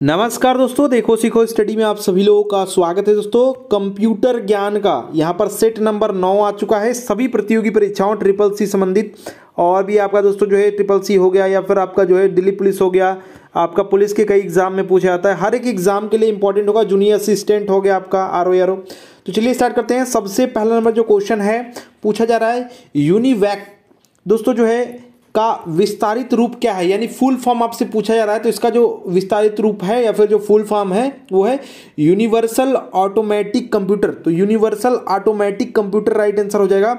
नमस्कार दोस्तों, देखो सीखो स्टडी में आप सभी लोगों का स्वागत है। दोस्तों कंप्यूटर ज्ञान का यहाँ पर सेट नंबर 9 आ चुका है। सभी प्रतियोगी परीक्षाओं ट्रिपल सी संबंधित और भी आपका दोस्तों जो है ट्रिपल सी हो गया या फिर आपका जो है दिल्ली पुलिस हो गया, आपका पुलिस के कई एग्जाम में पूछा जाता है। हर एक एग्जाम के लिए इंपॉर्टेंट होगा। जूनियर असिस्टेंट हो गया आपका आरओ। तो चलिए स्टार्ट करते हैं। सबसे पहला नंबर जो क्वेश्चन है पूछा जा रहा है, यूनिवैक दोस्तों जो है का विस्तारित रूप क्या है, यानी फुल फॉर्म आपसे पूछा जा रहा है। तो इसका जो विस्तारित रूप है या फिर जो फुल फॉर्म है वो है यूनिवर्सल ऑटोमेटिक कंप्यूटर। तो universal automatic computer right answer हो जाएगा।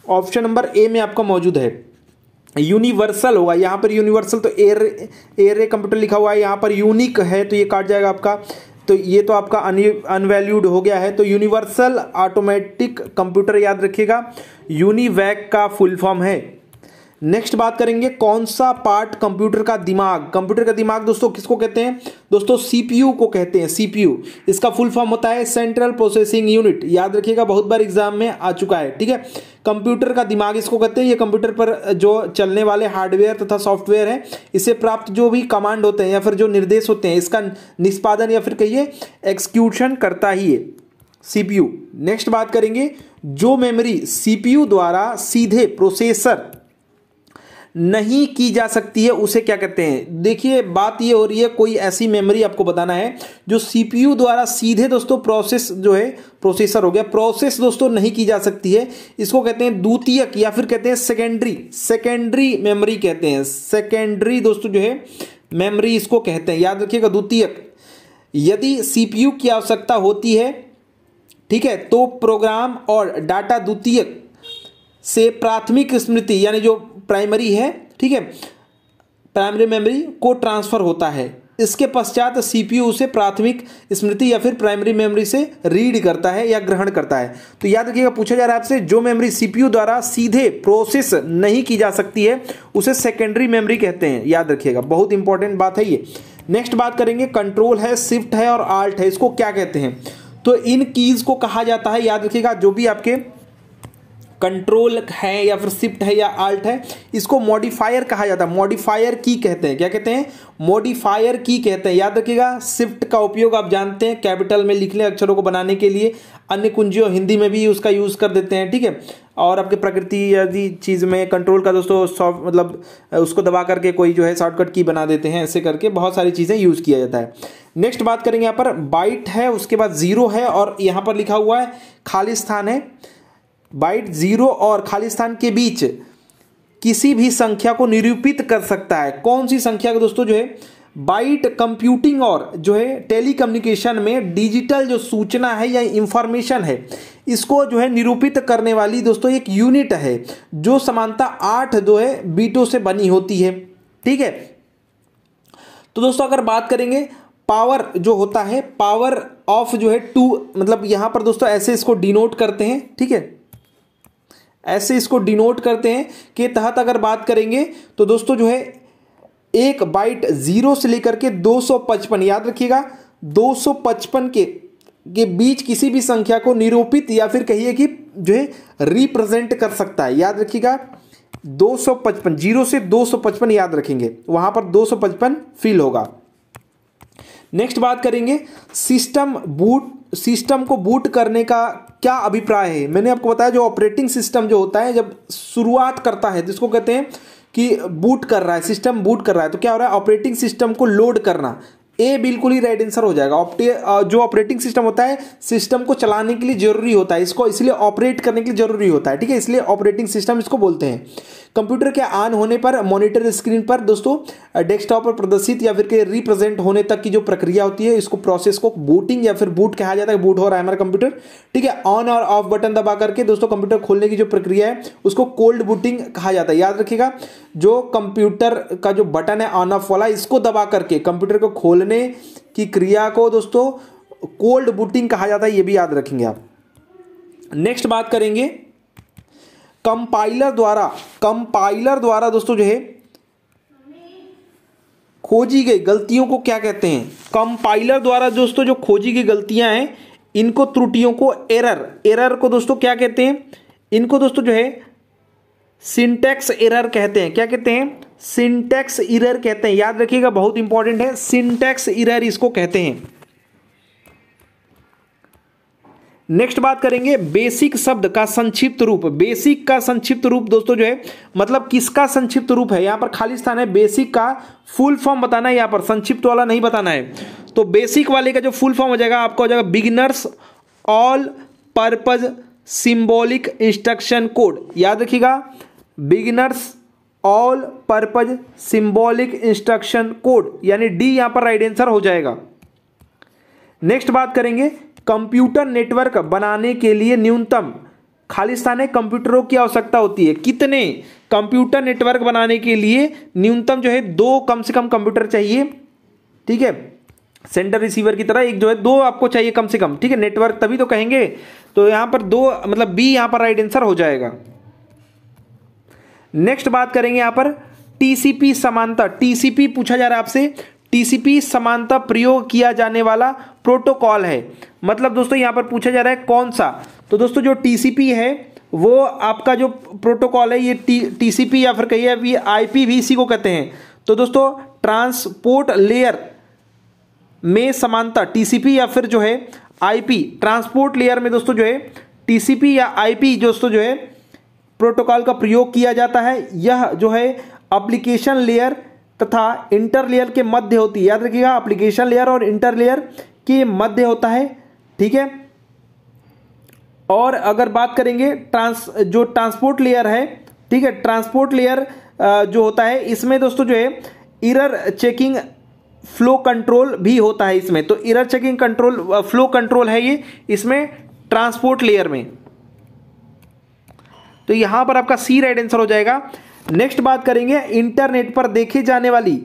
ऑप्शन नंबर ए में आपका मौजूद है, यूनिवर्सल होगा। यहाँ पर यूनिवर्सल तो एरे कंप्यूटर लिखा हुआ है, यहाँ पर यूनिक है तो ये काट जाएगा आपका। तो ये तो आपका अनवैल्यूड हो गया है। तो यूनिवर्सल ऑटोमेटिक कंप्यूटर याद रखिएगा, यूनिवैक का फुल फॉर्म है। नेक्स्ट बात करेंगे, कौन सा पार्ट कंप्यूटर का दिमाग। कंप्यूटर का दिमाग दोस्तों किसको कहते हैं? दोस्तों सीपीयू को कहते हैं। सीपीयू इसका फुल फॉर्म होता है सेंट्रल प्रोसेसिंग यूनिट। याद रखिएगा, बहुत बार एग्जाम में आ चुका है। ठीक है, कंप्यूटर का दिमाग इसको कहते हैं। ये कंप्यूटर पर जो चलने वाले हार्डवेयर तथा सॉफ्टवेयर है, इससे प्राप्त जो भी कमांड होते हैं या फिर जो निर्देश होते हैं, इसका निष्पादन या फिर कहिए एक्सक्यूशन करता ही है सीपीयू। नेक्स्ट बात करेंगे, जो मेमोरी सीपीयू द्वारा सीधे प्रोसेसर नहीं की जा सकती है उसे क्या कहते हैं? देखिए बात ये हो रही है, कोई ऐसी मेमोरी आपको बताना है जो सीपीयू द्वारा सीधे दोस्तों प्रोसेस जो है प्रोसेसर हो गया प्रोसेस दोस्तों नहीं की जा सकती है। इसको कहते हैं द्वितीयक या फिर कहते हैं सेकेंडरी मेमोरी कहते हैं। सेकेंडरी दोस्तों जो है मेमोरी इसको कहते हैं, याद रखिएगा द्वितीयक। यदि सीपीयू की आवश्यकता होती है, ठीक है, तो प्रोग्राम और डाटा द्वितीयक से प्राथमिक स्मृति यानी जो प्राइमरी है, ठीक है, प्राइमरी मेमोरी को ट्रांसफर होता है। इसके पश्चात सीपीयू उसे प्राथमिक स्मृति या फिर प्राइमरी मेमोरी से रीड करता है या ग्रहण करता है। तो याद रखिएगा, पूछा जा रहा है आपसे, जो मेमोरी सीपीयू द्वारा सीधे प्रोसेस नहीं की जा सकती है उसे सेकेंडरी मेमोरी कहते हैं। याद रखिएगा, बहुत इंपॉर्टेंट बात है ये। नेक्स्ट बात करेंगे, कंट्रोल है, शिफ्ट है और आल्ट है, इसको क्या कहते हैं? तो इन कीज को कहा जाता है, याद रखिएगा, जो भी आपके कंट्रोल है या फिर शिफ्ट है या आल्ट है, इसको मॉडिफायर कहा जाता है। मॉडिफायर की कहते हैं। क्या कहते हैं? मॉडिफायर की कहते हैं। याद रखिएगा, शिफ्ट का उपयोग आप जानते हैं कैपिटल में लिखने अक्षरों को बनाने के लिए, अन्य कुंजियों हिंदी में भी उसका यूज कर देते हैं। ठीक है, और आपके प्रकृति आदि चीज में कंट्रोल का दोस्तों सॉफ्ट मतलब उसको दबा करके कोई जो है शॉर्टकट की बना देते हैं, ऐसे करके बहुत सारी चीजें यूज किया जाता है। नेक्स्ट बात करेंगे, यहाँ पर बाइट है, उसके बाद जीरो है और यहाँ पर लिखा हुआ है खाली स्थान है। बाइट जीरो और खाली स्थान के बीच किसी भी संख्या को निरूपित कर सकता है। कौन सी संख्या को दोस्तों? जो है बाइट कंप्यूटिंग और जो है टेलीकम्युनिकेशन में डिजिटल जो सूचना है या इंफॉर्मेशन है, इसको जो है निरूपित करने वाली दोस्तों एक यूनिट है जो समानता 8 जो है बीटों से बनी होती है। ठीक है, तो दोस्तों अगर बात करेंगे पावर जो होता है, पावर ऑफ जो है 2, मतलब यहां पर दोस्तों ऐसे इसको डिनोट करते हैं। ठीक है, ऐसे इसको डिनोट करते हैं के तहत अगर बात करेंगे तो दोस्तों जो है एक बाइट 0 से लेकर के 255, याद रखिएगा 255 के बीच किसी भी संख्या को निरूपित या फिर कहिए कि जो है रिप्रेजेंट कर सकता है। याद रखिएगा 255, 0 से 255 याद रखेंगे, वहां पर 255 फील होगा। नेक्स्ट बात करेंगे, सिस्टम को बूट करने का क्या अभिप्राय है? मैंने आपको बताया जो ऑपरेटिंग सिस्टम जो होता है जब शुरुआत करता है तो इसको कहते हैं कि बूट कर रहा है, सिस्टम बूट कर रहा है। तो क्या हो रहा है? ऑपरेटिंग सिस्टम को लोड करना। ए बिल्कुल ही राइट आंसर हो जाएगा। जो ऑपरेटिंग सिस्टम होता है सिस्टम को चलाने के लिए जरूरी होता है, इसको इसलिए ऑपरेट करने के लिए जरूरी होता है। ठीक है, इसलिए ऑपरेटिंग सिस्टम इसको बोलते हैं। कंप्यूटर के ऑन होने पर मॉनिटर स्क्रीन पर दोस्तों डेस्कटॉप पर प्रदर्शित या फिर के रिप्रेजेंट होने तक की जो प्रक्रिया होती है, इसको प्रोसेस को बूटिंग या फिर बूट कहा जाता है। बूट हो रहा है हमारा कंप्यूटर। ठीक है, ऑन और ऑफ बटन दबा करके दोस्तों कंप्यूटर खोलने की जो प्रक्रिया है उसको कोल्ड बूटिंग कहा जाता है। याद रखिएगा, जो कंप्यूटर का जो बटन है ऑन ऑफ वाला, इसको दबा करके कंप्यूटर को खोलने की क्रिया को दोस्तों कोल्ड बूटिंग कहा जाता है, ये भी याद रखेंगे आप। नेक्स्ट बात करेंगे, कंपाइलर द्वारा दोस्तों जो है खोजी गई गलतियों को क्या कहते हैं? कंपाइलर द्वारा दोस्तों जो खोजी गई गलतियां हैं, इनको त्रुटियों को एरर को दोस्तों क्या कहते हैं? इनको दोस्तों जो है सिंटैक्स एरर कहते हैं। क्या कहते हैं? सिंटैक्स एरर कहते हैं, याद रखिएगा बहुत इंपॉर्टेंट है, सिंटैक्स एरर इसको कहते हैं। नेक्स्ट बात करेंगे बेसिक शब्द का संक्षिप्त रूप। बेसिक का संक्षिप्त रूप दोस्तों जो है मतलब किसका संक्षिप्त रूप है, यहां पर खाली स्थान है, बेसिक का फुल फॉर्म बताना है, यहां पर संक्षिप्त वाला नहीं बताना है। तो बेसिक वाले का जो फुल फॉर्म हो जाएगा आपका हो जाएगा beginners all purpose symbolic instruction code. याद रखिएगा beginners all purpose symbolic instruction code, यानी डी यहां पर राइट आंसर हो जाएगा। नेक्स्ट बात करेंगे कंप्यूटर नेटवर्क बनाने के लिए न्यूनतम खाली स्थान है कंप्यूटरों की आवश्यकता होती है। कितने कंप्यूटर नेटवर्क बनाने के लिए न्यूनतम जो है 2 कम से कम कंप्यूटर चाहिए, ठीक है, सेंटर रिसीवर की तरह एक जो है 2 आपको चाहिए कम से कम, ठीक है, नेटवर्क तभी तो कहेंगे। तो यहां पर 2 मतलब बी यहां पर राइट आंसर हो जाएगा। नेक्स्ट बात करेंगे यहां पर टीसीपी समानता। टीसीपी पूछा जा रहा है आपसे, टीसीपी समानता प्रयोग किया जाने वाला प्रोटोकॉल है। मतलब दोस्तों यहां पर पूछा जा रहा है कौन सा, तो दोस्तों जो टीसीपी है वो आपका जो प्रोटोकॉल है ये टीसीपी या फिर कहिए अभी आईपीवी को कहते हैं। तो दोस्तों ट्रांसपोर्ट लेयर में समानता टीसीपी या फिर जो है आईपी, ट्रांसपोर्ट लेयर में दोस्तों जो है टीसीपी या आईपी दोस्तों जो है प्रोटोकॉल का प्रयोग किया जाता है। यह जो है एप्लीकेशन लेयर तथा इंटर लेयर के मध्य होती है। याद रखिएगा एप्लीकेशन लेयर और इंटर लेयर के मध्य होता है, ठीक है। और अगर बात करेंगे जो ट्रांसपोर्ट लेयर है, ठीक है, ट्रांसपोर्ट लेयर जो होता है इसमें दोस्तों जो है एरर चेकिंग फ्लो कंट्रोल भी होता है इसमें। तो error checking control flow control है ये इसमें ट्रांसपोर्ट लेयर में। तो यहां पर आपका सी राइट आंसर हो जाएगा। नेक्स्ट बात करेंगे इंटरनेट पर देखे जाने वाली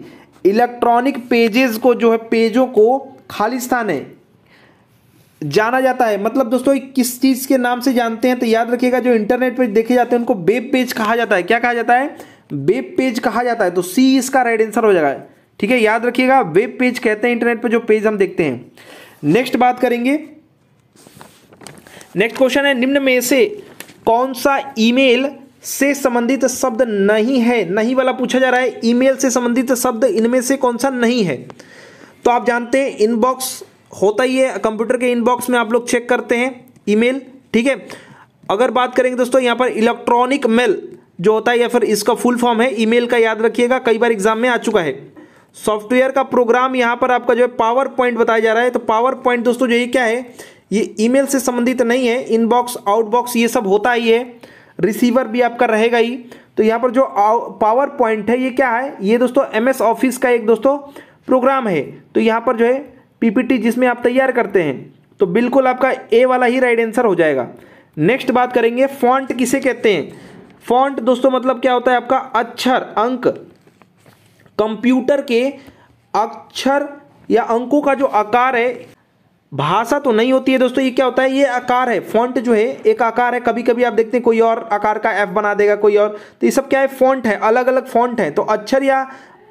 इलेक्ट्रॉनिक पेजेस को जो है पेजों को खाली स्थान है जाना जाता है। मतलब दोस्तों किस चीज के नाम से जानते हैं, तो याद रखिएगा जो इंटरनेट पे देखे जाते हैं उनको वेब पेज कहा जाता है। क्या कहा जाता है? वेब पेज कहा जाता है। तो सी इसका राइट आंसर हो जाएगा, ठीक है, याद रखिएगा वेब पेज कहते हैं इंटरनेट पे जो पेज हम देखते हैं। नेक्स्ट बात करेंगे, नेक्स्ट क्वेश्चन है निम्न में से कौन सा ईमेल से संबंधित शब्द नहीं है? नहीं वाला पूछा जा रहा है, ईमेल से संबंधित शब्द इनमें से कौन सा नहीं है? तो आप जानते हैं इनबॉक्स होता ही है, कंप्यूटर के इनबॉक्स में आप लोग चेक करते हैं ईमेल, ठीक है। अगर बात करेंगे दोस्तों यहाँ पर इलेक्ट्रॉनिक मेल जो होता है या फिर इसका फुल फॉर्म है ईमेल का, याद रखिएगा कई बार एग्जाम में आ चुका है। सॉफ्टवेयर का प्रोग्राम यहाँ पर आपका जो है पावर पॉइंट बताया जा रहा है। तो पावर पॉइंट दोस्तों जो ये क्या है, ये ईमेल से संबंधित नहीं है। इनबॉक्स आउटबॉक्स ये सब होता ही है, रिसीवर भी आपका रहेगा ही। तो यहाँ पर जो पावर पॉइंट है ये क्या है, ये दोस्तों MS ऑफिस का एक दोस्तों प्रोग्राम है। तो यहाँ पर जो है PPT जिसमें आप तैयार करते हैं, तो बिल्कुल आपका ए वाला ही राइट आंसर हो जाएगा। नेक्स्ट बात करेंगे फॉन्ट किसे कहते हैं? फॉन्ट दोस्तों मतलब क्या होता है आपका अक्षर, अंक, कंप्यूटर के अक्षर या अंकों का जो आकार है, भाषा तो नहीं होती है दोस्तों, ये क्या होता है, ये आकार है। फॉन्ट जो है एक आकार है। कभी कभी आप देखते हैं कोई और आकार का F बना देगा कोई और, तो ये सब क्या है, फॉन्ट है, अलग अलग फॉन्ट है। तो अक्षर या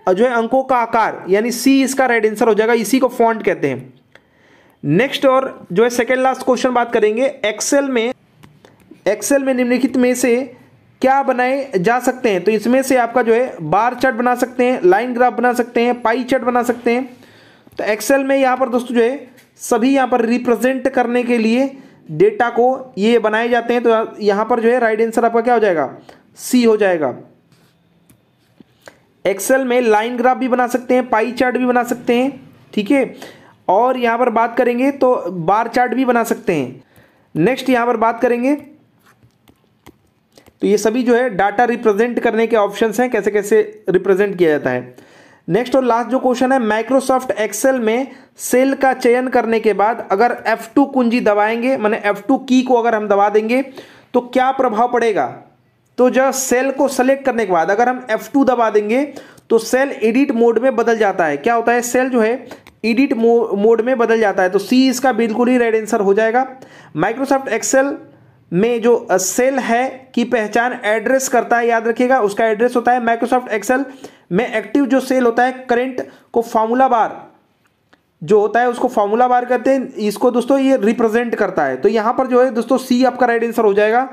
जो है अंकों का आकार, यानी सी इसका राइट आंसर हो जाएगा, इसी को फॉन्ट कहते हैं। नेक्स्ट और जो है सेकेंड लास्ट क्वेश्चन बात करेंगे, एक्सेल में निम्नलिखित में से क्या बनाए जा सकते हैं? तो इसमें से आपका जो है बार चार्ट बना सकते हैं, लाइन ग्राफ बना सकते हैं, पाई चार्ट बना सकते हैं। तो एक्सेल में यहाँ पर दोस्तों जो है सभी यहाँ पर रिप्रेजेंट करने के लिए डेटा को ये बनाए जाते हैं। तो यहाँ पर जो है राइट आंसर आपका क्या हो जाएगा, सी हो जाएगा। एक्सेल में लाइन ग्राफ भी बना सकते हैं, पाई चार्ट भी बना सकते हैं, ठीक है। और यहाँ पर बात करेंगे तो बार चार्ट भी बना सकते हैं। नेक्स्ट यहाँ पर बात करेंगे तो ये सभी जो है डाटा रिप्रेजेंट करने के ऑप्शंस हैं, कैसे कैसे रिप्रेजेंट किया जाता है। नेक्स्ट और लास्ट जो क्वेश्चन है, माइक्रोसॉफ्ट एक्सेल में सेल का चयन करने के बाद अगर F2 कुंजी दबाएंगे, माने F2 की को अगर हम दबा देंगे तो क्या प्रभाव पड़ेगा? तो जो सेल को सेलेक्ट करने के बाद अगर हम F2 दबा देंगे तो सेल एडिट मोड में बदल जाता है। क्या होता है, सेल जो है एडिट मोड में बदल जाता है। तो सी इसका बिल्कुल ही राइट आंसर हो जाएगा। माइक्रोसॉफ्ट एक्सेल में जो सेल है की पहचान एड्रेस करता है, याद रखिएगा उसका एड्रेस होता है। माइक्रोसॉफ्ट एक्सेल में एक्टिव जो सेल होता है करेंट को फॉर्मूला बार जो होता है उसको फॉर्मूला बार कहते हैं, इसको दोस्तों ये रिप्रेजेंट करता है। तो यहाँ पर जो है दोस्तों सी आपका राइट आंसर हो जाएगा।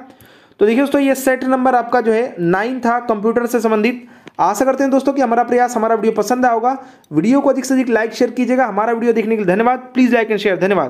तो देखिए दोस्तों ये सेट नंबर आपका जो है 9 था कंप्यूटर से संबंधित। आशा करते हैं दोस्तों कि हमारा प्रयास, हमारा वीडियो पसंद आया होगा। वीडियो को अधिक से अधिक लाइक शेयर कीजिएगा। हमारा वीडियो देखने के लिए धन्यवाद। Please like and share. धन्यवाद।